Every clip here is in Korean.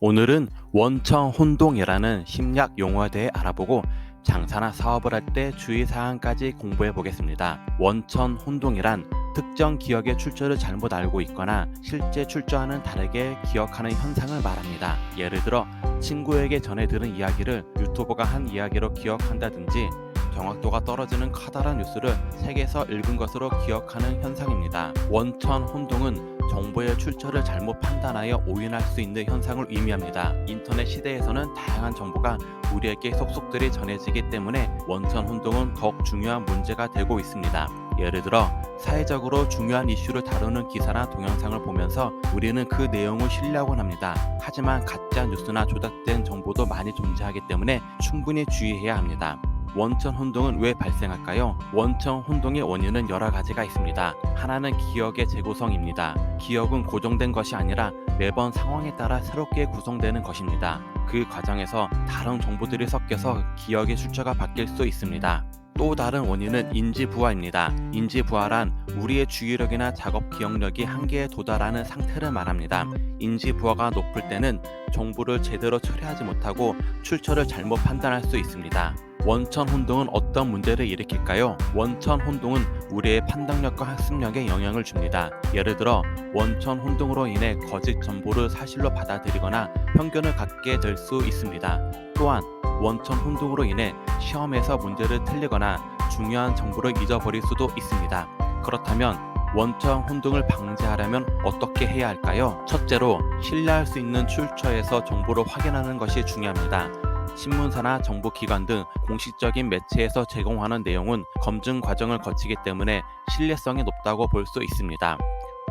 오늘은 원청혼동이라는 심리학 용어에 대해 알아보고 장사나 사업을 할 때 주의사항까지 공부해 보겠습니다. 원천혼동이란 특정 기억의 출처를 잘못 알고 있거나 실제 출처와는 다르게 기억하는 현상을 말합니다. 예를 들어 친구에게 전해 들은 이야기를 유튜버가 한 이야기로 기억한다든지 정확도가 떨어지는 커다란 뉴스를 책에서 읽은 것으로 기억하는 현상입니다. 원천혼동은 정보의 출처를 잘못 판단하여 오인할 수 있는 현상을 의미합니다. 인터넷 시대에서는 다양한 정보가 우리에게 속속들이 전해지기 때문에 원천혼동은 더욱 중요한 문제가 되고 있습니다. 예를 들어 사회적으로 중요한 이슈를 다루는 기사나 동영상을 보면서 우리는 그 내용을 신뢰하곤 합니다. 하지만 가짜 뉴스나 조작된 정보도 많이 존재하기 때문에 충분히 주의해야 합니다. 원천혼동은 왜 발생할까요? 원천혼동의 원인은 여러 가지가 있습니다. 하나는 기억의 재구성입니다. 기억은 고정된 것이 아니라 매번 상황에 따라 새롭게 구성되는 것입니다. 그 과정에서 다른 정보들이 섞여서 기억의 출처가 바뀔 수 있습니다. 또 다른 원인은 인지부하입니다. 인지부하란 우리의 주의력이나 작업 기억력이 한계에 도달하는 상태를 말합니다. 인지부하가 높을 때는 정보를 제대로 처리하지 못하고 출처를 잘못 판단할 수 있습니다. 원천혼동은 어떤 문제를 일으킬까요? 원천혼동은 우리의 판단력과 학습력에 영향을 줍니다. 예를 들어 원천혼동으로 인해 거짓 정보를 사실로 받아들이거나 편견을 갖게 될 수 있습니다. 또한 원천혼동으로 인해 시험에서 문제를 틀리거나 중요한 정보를 잊어버릴 수도 있습니다. 그렇다면 원천혼동을 방지하려면 어떻게 해야 할까요? 첫째로 신뢰할 수 있는 출처에서 정보를 확인하는 것이 중요합니다. 신문사나 정보기관 등 공식적인 매체에서 제공하는 내용은 검증 과정을 거치기 때문에 신뢰성이 높다고 볼 수 있습니다.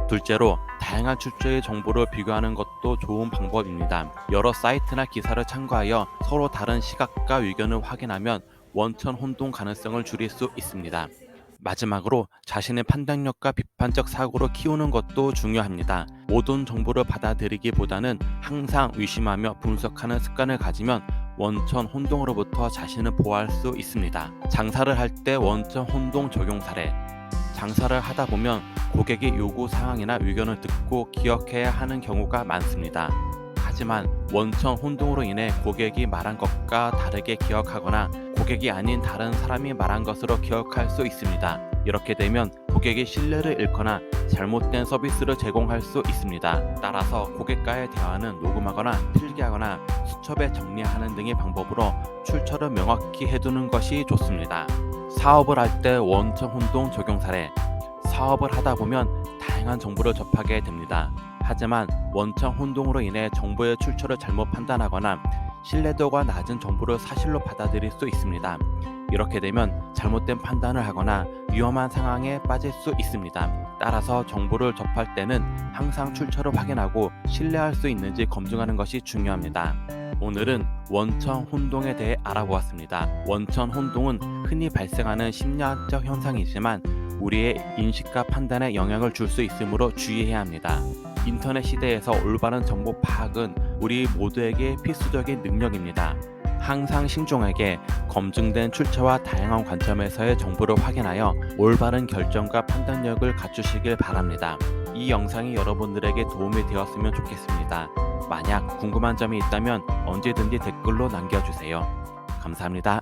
둘째로 다양한 출처의 정보를 비교하는 것도 좋은 방법입니다. 여러 사이트나 기사를 참고하여 서로 다른 시각과 의견을 확인하면 원천혼동 가능성을 줄일 수 있습니다. 마지막으로 자신의 판단력과 비판적 사고를 키우는 것도 중요합니다. 모든 정보를 받아들이기보다는 항상 의심하며 분석하는 습관을 가지면 원천혼동으로부터 자신을 보호할 수 있습니다. 장사를 할 때 원천혼동 적용 사례. 장사를 하다 보면 고객의 요구 사항이나 의견을 듣고 기억해야 하는 경우가 많습니다. 하지만 원천혼동으로 인해 고객이 말한 것과 다르게 기억하거나 고객이 아닌 다른 사람이 말한 것으로 기억할 수 있습니다. 이렇게 되면 고객의 신뢰를 잃거나 잘못된 서비스를 제공할 수 있습니다. 따라서 고객과의 대화는 녹음하거나 필기하거나 수첩에 정리하는 등의 방법으로 출처를 명확히 해두는 것이 좋습니다. 사업을 할 때 원천혼동 적용 사례. 사업을 하다 보면 다양한 정보를 접하게 됩니다. 하지만 원천혼동으로 인해 정보의 출처를 잘못 판단하거나 신뢰도가 낮은 정보를 사실로 받아들일 수 있습니다. 이렇게 되면 잘못된 판단을 하거나 위험한 상황에 빠질 수 있습니다. 따라서 정보를 접할 때는 항상 출처를 확인하고 신뢰할 수 있는지 검증하는 것이 중요합니다. 오늘은 원천혼동에 대해 알아보았습니다. 원천혼동은 흔히 발생하는 심리학적 현상이지만 우리의 인식과 판단에 영향을 줄 수 있으므로 주의해야 합니다. 인터넷 시대에서 올바른 정보 파악은 우리 모두에게 필수적인 능력입니다. 항상 신중하게 검증된 출처와 다양한 관점에서의 정보를 확인하여 올바른 결정과 판단력을 갖추시길 바랍니다. 이 영상이 여러분들에게 도움이 되었으면 좋겠습니다. 만약 궁금한 점이 있다면 언제든지 댓글로 남겨주세요. 감사합니다.